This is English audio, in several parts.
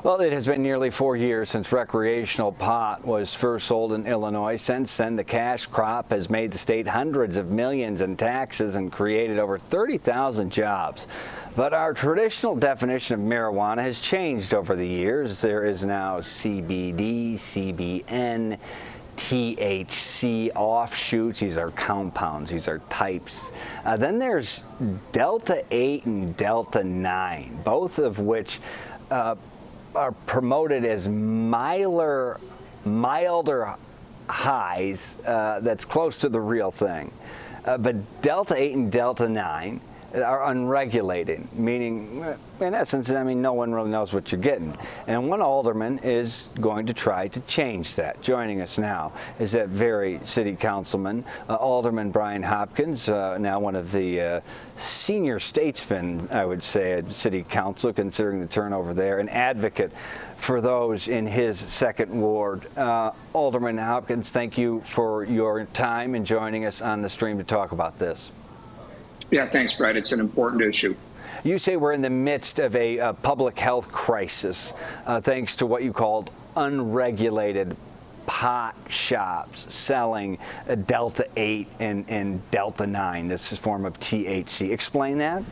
Well, it has been nearly 4 years since recreational pot was first sold in Illinois. Since then, the cash crop has made the state hundreds of millions in taxes and created over 30,000 jobs. But our traditional definition of marijuana has changed over the years. There is now CBD, CBN, THC offshoots. These are compounds. These are types. Then there's Delta 8 and Delta 9, both of which are promoted as milder highs that's close to the real thing. But Delta 8 and Delta 9 are unregulated, meaning, in essence, I mean, no one really knows what you're getting. And one alderman is going to try to change that. Joining us now is that very city councilman, Alderman Brian Hopkins, now one of the senior statesmen, I would say, at city council, considering the turnover there, an advocate for those in his second ward. Alderman Hopkins, thank you for your time and joining us on the stream to talk about this. Yeah, thanks, Brad. It's an important issue. You say we're in the midst of a public health crisis, thanks to what you called unregulated pot shops selling Delta 8 and Delta 9, this is a form of THC. Explain that.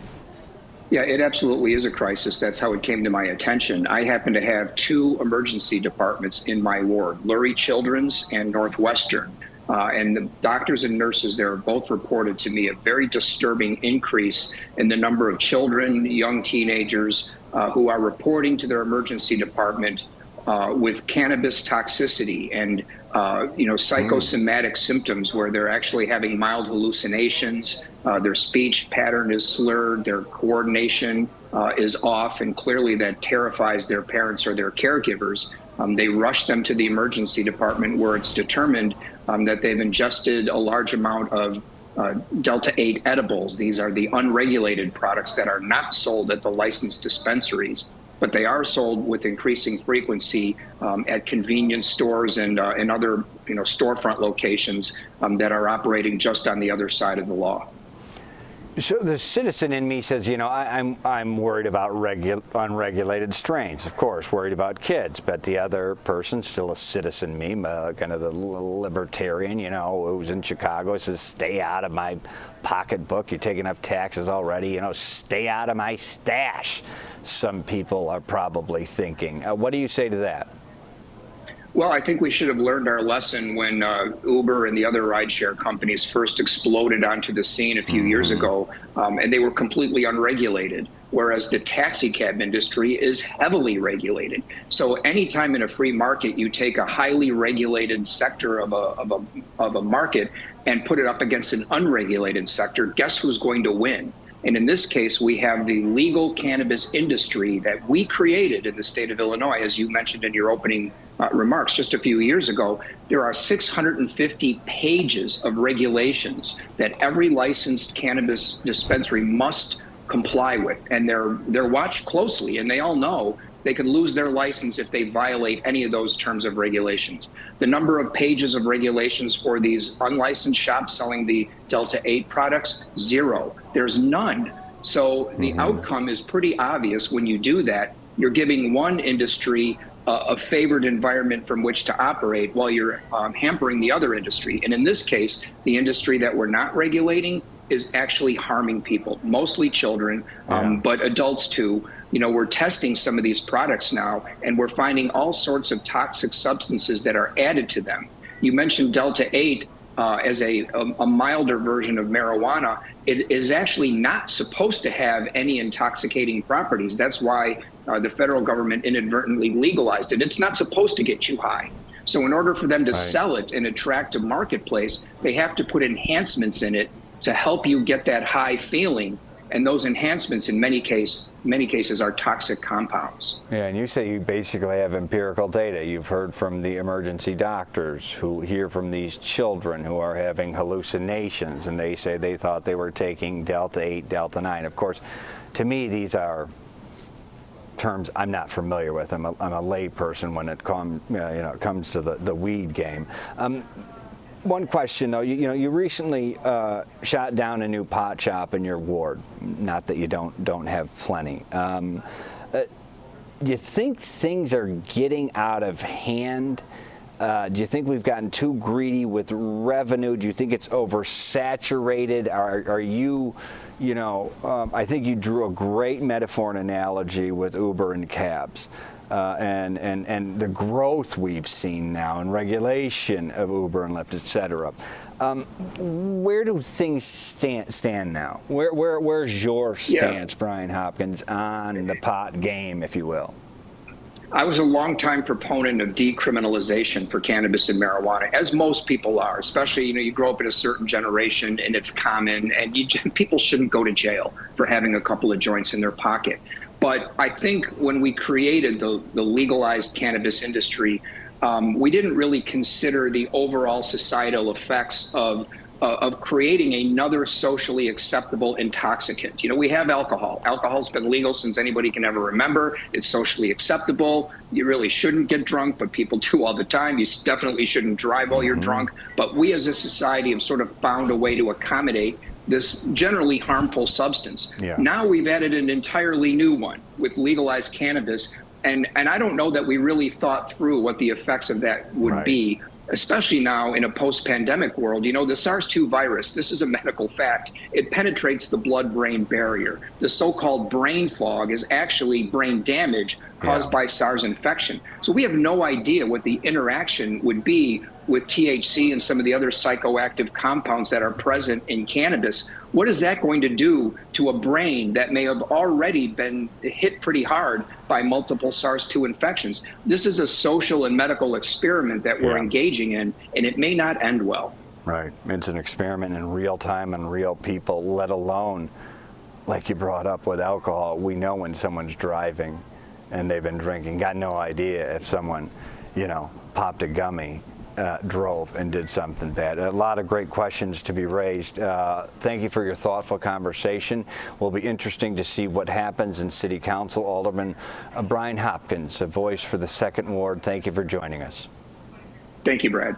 Yeah, it absolutely is a crisis. That's how it came to my attention. I happen to have two emergency departments in my ward, Lurie Children's and Northwestern. And the doctors and nurses there have both reported to me a very disturbing increase in the number of children, young teenagers who are reporting to their emergency department with cannabis toxicity and psychosomatic symptoms where they're actually having mild hallucinations. Their speech pattern is slurred, their coordination is off, and clearly that terrifies their parents or their caregivers. They rush them to the emergency department where it's determined that they've ingested a large amount of Delta 8 edibles. These are the unregulated products that are not sold at the licensed dispensaries, but they are sold with increasing frequency at convenience stores and other storefront locations that are operating just on the other side of the law. So the citizen in me says, I'm worried about unregulated strains, of course, worried about kids, but the other person, still a citizen me, kind of the libertarian, who's in Chicago, says, stay out of my pocketbook, you're taking up taxes already, stay out of my stash, some people are probably thinking. What do you say to that? Well, I think we should have learned our lesson when Uber and the other rideshare companies first exploded onto the scene a few years ago, and they were completely unregulated, whereas the taxi cab industry is heavily regulated. So anytime in a free market you take a highly regulated sector of a market and put it up against an unregulated sector, guess who's going to win? And in this case, we have the legal cannabis industry that we created in the state of Illinois, as you mentioned in your opening remarks just a few years ago. There are 650 pages of regulations that every licensed cannabis dispensary must comply with, and they're watched closely, and they all know they could lose their license if they violate any of those terms of regulations. The number of pages of regulations for these unlicensed shops selling the Delta 8 products, 0. There's none. So the outcome is pretty obvious when you do that. You're giving one industry a favored environment from which to operate while you're hampering the other industry. And in this case, the industry that we're not regulating is actually harming people, mostly children, but adults too. We're testing some of these products now, and we're finding all sorts of toxic substances that are added to them. You mentioned Delta 8 as a milder version of marijuana. It is actually not supposed to have any intoxicating properties. That's why the federal government inadvertently legalized it. It's not supposed to get you high. So in order for them to sell it and attract a marketplace, they have to put enhancements in it to help you get that high feeling. And those enhancements, in many cases, are toxic compounds. Yeah, and you say you basically have empirical data. You've heard from the emergency doctors who hear from these children who are having hallucinations, and they say they thought they were taking Delta 8, Delta 9. Of course, to me, these are terms I'm not familiar with. I'm a lay person when it comes to the weed game. One question, though, you recently shot down a new pot shop in your ward. Not that you don't have plenty. do you think things are getting out of hand? Do you think we've gotten too greedy with revenue? Do you think it's oversaturated? Are you, I think you drew a great metaphor and analogy with Uber and cabs. And the growth we've seen now and regulation of Uber and Lyft, et cetera. Where do things stand now? Where's your stance, Brian Hopkins, on the pot game, if you will? I was a longtime proponent of decriminalization for cannabis and marijuana, as most people are, especially, you grow up in a certain generation and it's common, and people shouldn't go to jail for having a couple of joints in their pocket. But I think when we created the legalized cannabis industry, we didn't really consider the overall societal effects of creating another socially acceptable intoxicant. We have alcohol. Alcohol's been legal since anybody can ever remember. It's socially acceptable. You really shouldn't get drunk, but people do all the time. You definitely shouldn't drive while you're drunk. But we as a society have sort of found a way to accommodate this generally harmful substance. Yeah. Now we've added an entirely new one with legalized cannabis. And I don't know that we really thought through what the effects of that would be, especially now in a post-pandemic world. The SARS-2 virus, this is a medical fact. It penetrates the blood-brain barrier. The so-called brain fog is actually brain damage caused by SARS infection. So we have no idea what the interaction would be with THC and some of the other psychoactive compounds that are present in cannabis. What is that going to do to a brain that may have already been hit pretty hard by multiple SARS-2 infections? This is a social and medical experiment that we're engaging in, and it may not end well. Right. It's an experiment in real time and real people, let alone, like you brought up with alcohol, we know when someone's driving and they've been drinking. Got no idea if someone, popped a gummy, drove and did something bad. A lot of great questions to be raised. Thank you for your thoughtful conversation. Will be interesting to see what happens in City Council. Alderman Brian Hopkins, a voice for the 2nd Ward. Thank you for joining us. Thank you, Brad.